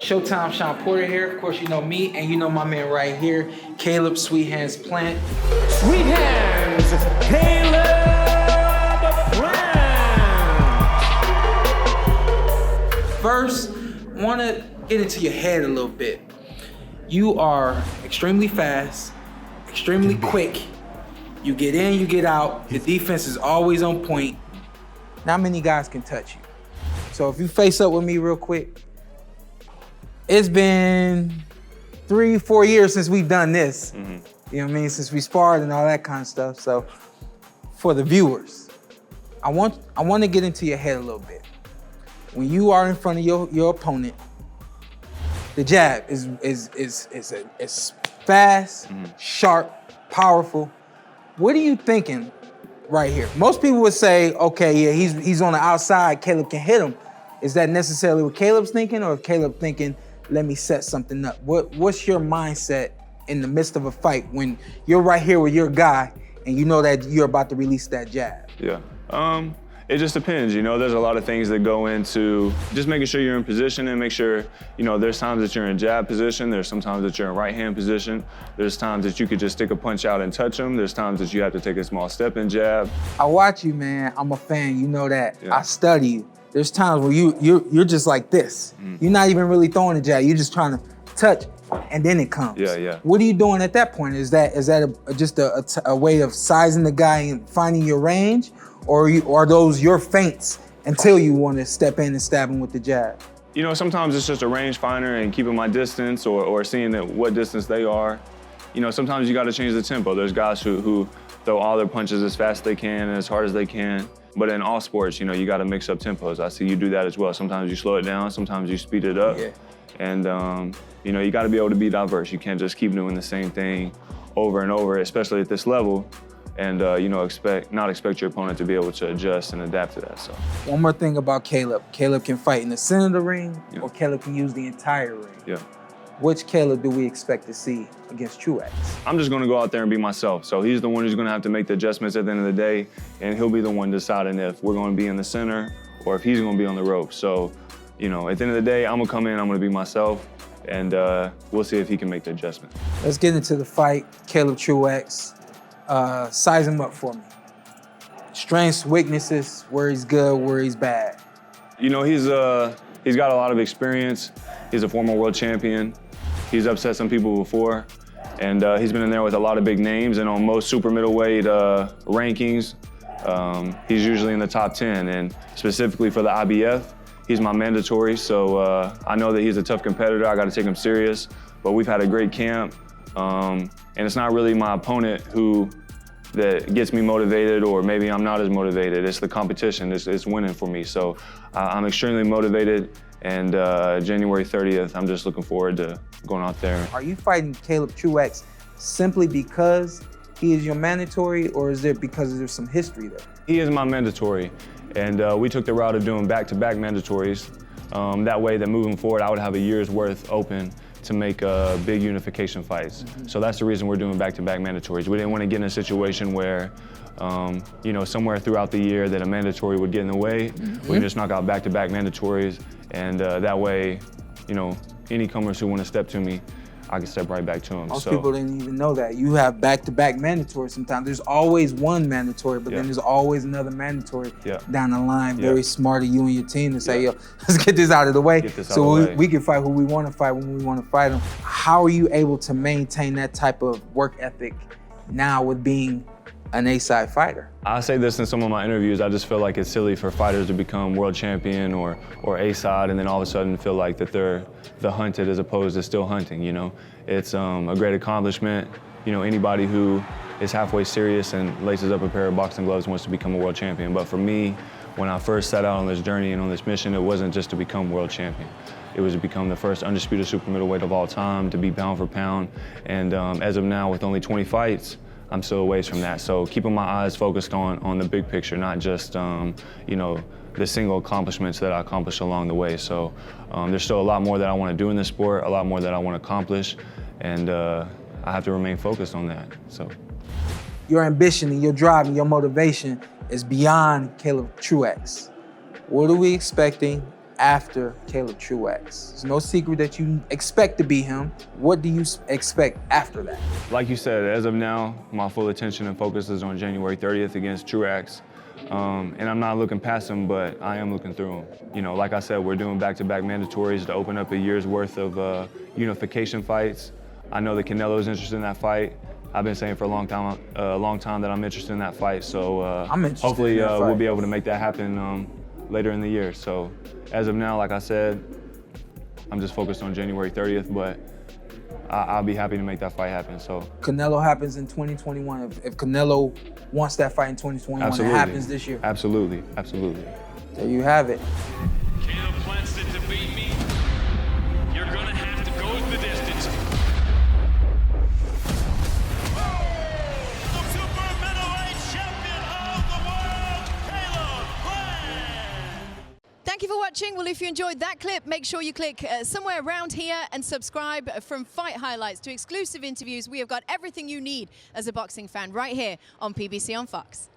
Showtime, Shawn Porter here. Of course, you know me, and you know my man right here, Caleb Sweet Hands Plant. Sweet Hands, Caleb Plant. First, want to get into your head a little bit. You are extremely fast, extremely quick. You get in, you get out. The defense is always on point. Not many guys can touch you. So if you face up with me real quick, it's been 3-4 years since we've done this. You know what I mean? Since we sparred and all that kind of stuff. So for the viewers, I want to get into your head a little bit. When you are in front of your opponent, the jab is fast, sharp, powerful. What are you thinking right here? Most people would say, okay, yeah, he's on the outside, Caleb can hit him. Is that necessarily what Caleb's thinking, or is Caleb thinking, let me set something up? What's your mindset in the midst of a fight when you're right here with your guy and you know that you're about to release that jab? Yeah, it just depends, you know. There's a lot of things that go into just making sure you're in position and make sure, you know, there's times that you're in jab position, there's sometimes that you're in right hand position, there's times that you could just stick a punch out and touch them, there's times that you have to take a small step and jab. I watch you, man. I'm a fan, you know that. Yeah. I study you. There's times where you're just like this. You're not even really throwing a jab. You're just trying to touch, and then it comes. Yeah. What are you doing at that point? Is that just a way of sizing the guy and finding your range, or are those your feints until you want to step in and stab him with the jab? You know, sometimes it's just a range finder and keeping my distance or seeing what distance they are. You know, sometimes you got to change the tempo. There's guys who throw all their punches as fast as they can and as hard as they can. But in all sports, you know, you got to mix up tempos. I see you do that as well. Sometimes you slow it down, sometimes you speed it up. Yeah. And, you know, you got to be able to be diverse. You can't just keep doing the same thing over and over, especially at this level, and, you know, not expect your opponent to be able to adjust and adapt to that. So. One more thing about Caleb. Caleb can fight in the center of the ring, Yeah. or Caleb can use the entire ring. Yeah. Which Caleb do we expect to see against Truax? I'm just gonna go out there and be myself. So he's the one who's gonna have to make the adjustments at the end of the day, and he'll be the one deciding if we're gonna be in the center or if he's gonna be on the ropes. So, you know, at the end of the day, I'm gonna come in, I'm gonna be myself, and we'll see if he can make the adjustment. Let's get into the fight. Caleb Truax, size him up for me. Strengths, weaknesses, where he's good, where he's bad. You know, he's got a lot of experience. He's a former world champion. He's upset some people before, and he's been in there with a lot of big names, and on most super middleweight rankings, he's usually in the top 10, and specifically for the IBF, he's my mandatory, so I know that he's a tough competitor. I gotta take him serious, but we've had a great camp, and it's not really my opponent that gets me motivated, or maybe I'm not as motivated. It's the competition, it's winning for me, so I'm extremely motivated. And January 30th, I'm just looking forward to going out there. Are you fighting Caleb Truax simply because he is your mandatory, or is it because there's some history there? He is my mandatory, and we took the route of doing back-to-back mandatories. That way that moving forward, I would have a year's worth open to make big unification fights. So that's the reason we're doing back-to-back mandatories. We didn't want to get in a situation where you know, somewhere throughout the year that a mandatory would get in the way. We can just knock out back-to-back mandatories, and that way, you know, any comers who want to step to me, I can step right back to them. Most people didn't even know that. You have back-to-back mandatories sometimes. There's always one mandatory, but then there's always another mandatory down the line. Very smart of you and your team to say, yo, let's get this out of the way we can fight who we want to fight when we want to fight them. How are you able to maintain that type of work ethic now with being an A-side fighter? I say this in some of my interviews. I just feel like it's silly for fighters to become world champion or A-side and then all of a sudden feel like that they're the hunted as opposed to still hunting, you know? It's a great accomplishment. You know, anybody who is halfway serious and laces up a pair of boxing gloves wants to become a world champion. But for me, when I first set out on this journey and on this mission, it wasn't just to become world champion. It was to become the first undisputed super middleweight of all time, to be pound for pound. And as of now, with only 20 fights, I'm still a ways from that. So keeping my eyes focused on the big picture, not just you know, the single accomplishments that I accomplished along the way. So there's still a lot more that I want to do in this sport, a lot more that I want to accomplish, and I have to remain focused on that. So your ambition and your drive and your motivation is beyond Caleb Truax. What are we expecting after Caleb Truax? It's no secret that you expect to beat him. What do you expect after that? Like you said, as of now, my full attention and focus is on January 30th against Truax. And I'm not looking past him, but I am looking through him. You know, like I said, we're doing back-to-back mandatories to open up a year's worth of unification fights. I know that Canelo is interested in that fight. I've been saying for a long time that I'm interested in that fight. So hopefully we'll be able to make that happen later in the year. So as of now, like I said, I'm just focused on January 30th, but I'll be happy to make that fight happen. So Canelo happens in 2021. If Canelo wants that fight in 2021, absolutely. It happens this year. Absolutely, absolutely. There you have it. Caleb plans it to beat me. You're gonna have to go the distance. The super middleweight champion of the world, Caleb Truax. Thank you for watching. Well, if you enjoyed that clip, make sure you click somewhere around here and subscribe. From fight highlights to exclusive interviews, we have got everything you need as a boxing fan right here on PBC on Fox.